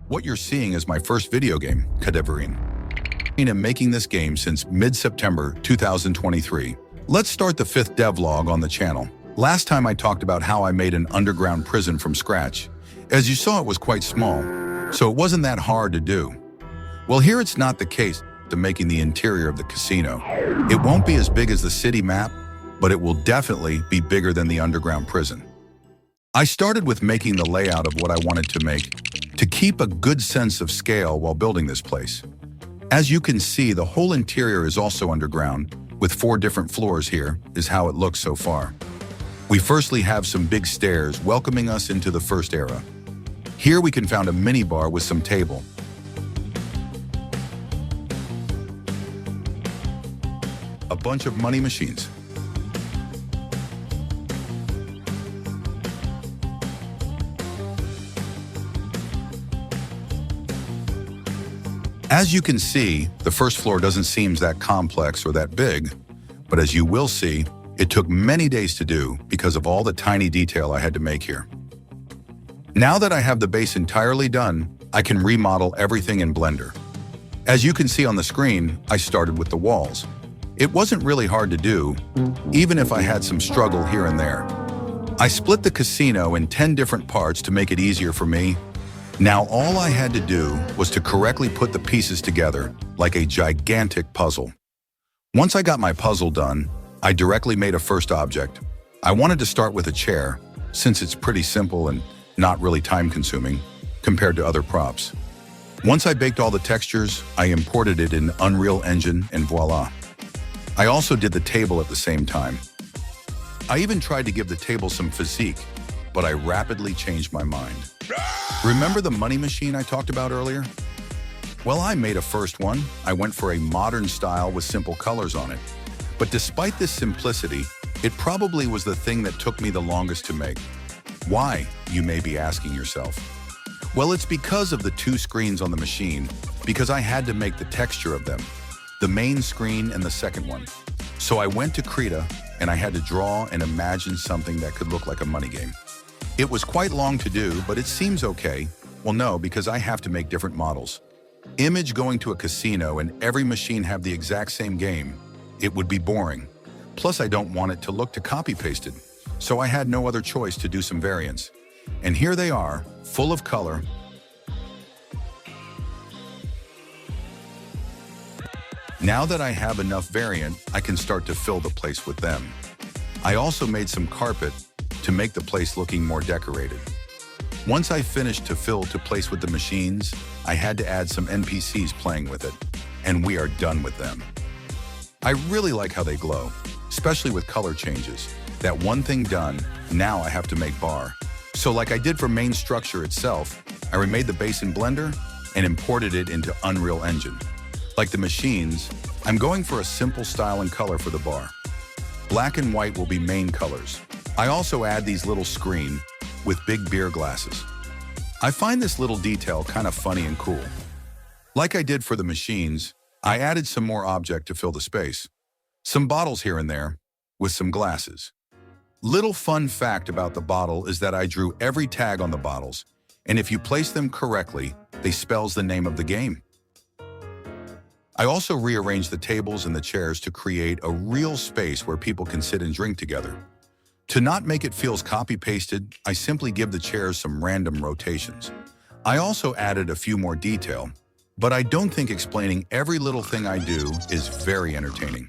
What you're seeing is my first video game, Cadaverine. I'm making this game since mid-September 2023. Let's start the 5th devlog on the channel. Last time I talked about how I made an underground prison from scratch. As you saw, it was quite small, so it wasn't that hard to do. Well, here it's not the case to making the interior of the casino. It won't be as big as the city map, but it will definitely be bigger than the underground prison. I started with making the layout of what I wanted to make to keep a good sense of scale while building this place. As you can see, the whole interior is also underground, with 4 different floors. Here is how it looks so far. We firstly have some big stairs welcoming us into the first era. Here we can find a mini bar with some table. A bunch of money machines. As you can see, the first floor doesn't seem that complex or that big, but as you will see, it took many days to do because of all the tiny detail I had to make here. Now that I have the base entirely done, I can remodel everything in Blender. As you can see on the screen, I started with the walls. It wasn't really hard to do, even if I had some struggle here and there. I split the casino in 10 different parts to make it easier for me. Now all I had to do was to correctly put the pieces together like a gigantic puzzle. Once I got my puzzle done, I directly made a first object. I wanted to start with a chair, since it's pretty simple and not really time-consuming compared to other props. Once I baked all the textures, I imported it in Unreal Engine and voila. I also did the table at the same time. I even tried to give the table some physique, but I rapidly changed my mind. Remember the money machine I talked about earlier? Well, I made a first one. I went for a modern style with simple colors on it. But despite this simplicity, it probably was the thing that took me the longest to make. Why, you may be asking yourself? Well, it's because of the 2 screens on the machine, because I had to make the texture of them, the main screen and the second one. So I went to Krita and I had to draw and imagine something that could look like a money game. It was quite long to do, but it seems okay. Well, no, because I have to make different models. Image going to a casino and every machine have the exact same game. It would be boring. Plus, I don't want it to look copy-pasted. So I had no other choice to do some variants. And here they are, full of color. Now that I have enough variant, I can start to fill the place with them. I also made some carpet to make the place looking more decorated. Once I finished to fill to place with the machines, I had to add some NPCs playing with it, and we are done with them. I really like how they glow, especially with color changes. That one thing done, now I have to make bar. So like I did for main structure itself, I remade the base in Blender and imported it into Unreal Engine. Like the machines, I'm going for a simple style and color for the bar. Black and white will be main colors. I also add these little screen with big beer glasses. I find this little detail kind of funny and cool. Like I did for the machines, I added some more object to fill the space. Some bottles here and there with some glasses. Little fun fact about the bottle is that I drew every tag on the bottles, and if you place them correctly, they spells the name of the game. I also rearranged the tables and the chairs to create a real space where people can sit and drink together. To not make it feel copy-pasted, I simply give the chairs some random rotations. I also added a few more detail, but I don't think explaining every little thing I do is very entertaining.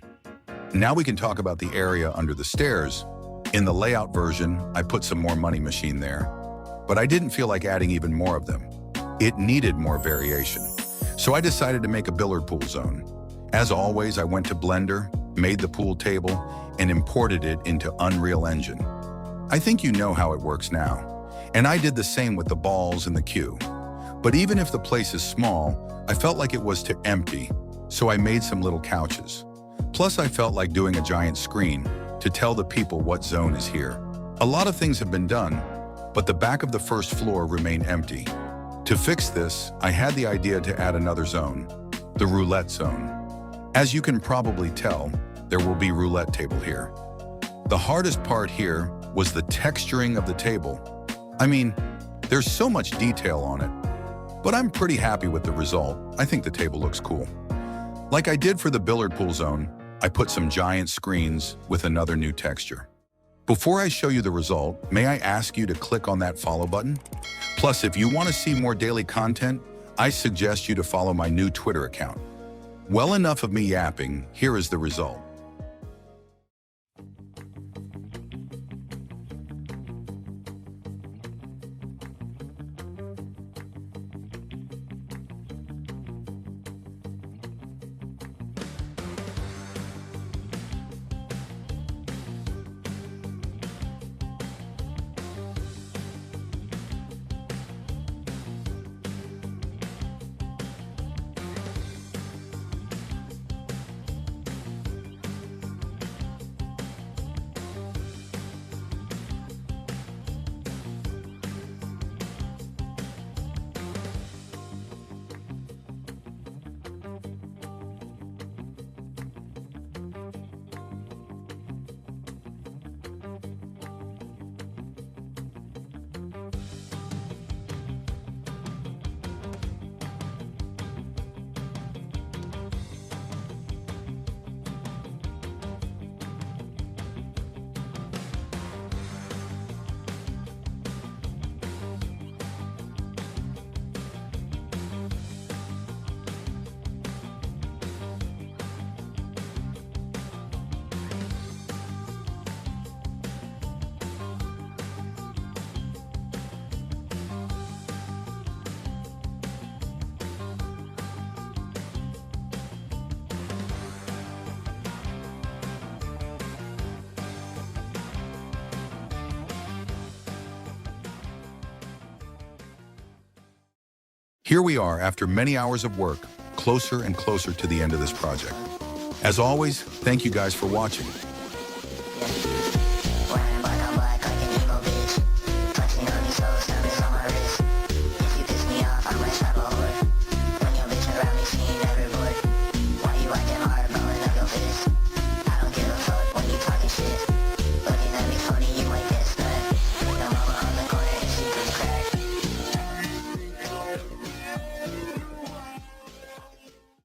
Now we can talk about the area under the stairs. In the layout version, I put some more money machine there, but I didn't feel like adding even more of them. It needed more variation. So I decided to make a billiard pool zone. As always, I went to Blender, made the pool table, and imported it into Unreal Engine. I think you know how it works now. And I did the same with the balls and the queue. But even if the place is small, I felt like it was too empty, so I made some little couches. Plus, I felt like doing a giant screen to tell the people what zone is here. A lot of things have been done, but the back of the first floor remained empty. To fix this, I had the idea to add another zone, the roulette zone. As you can probably tell, there will be roulette table here. The hardest part here was the texturing of the table. I mean, there's so much detail on it, but I'm pretty happy with the result. I think the table looks cool. Like I did for the billiard pool zone, I put some giant screens with another new texture. Before I show you the result, may I ask you to click on that follow button? Plus, if you want to see more daily content, I suggest you to follow my new Twitter account. Well, enough of me yapping, here is the result. Here we are after many hours of work, closer and closer to the end of this project. As always, thank you guys for watching.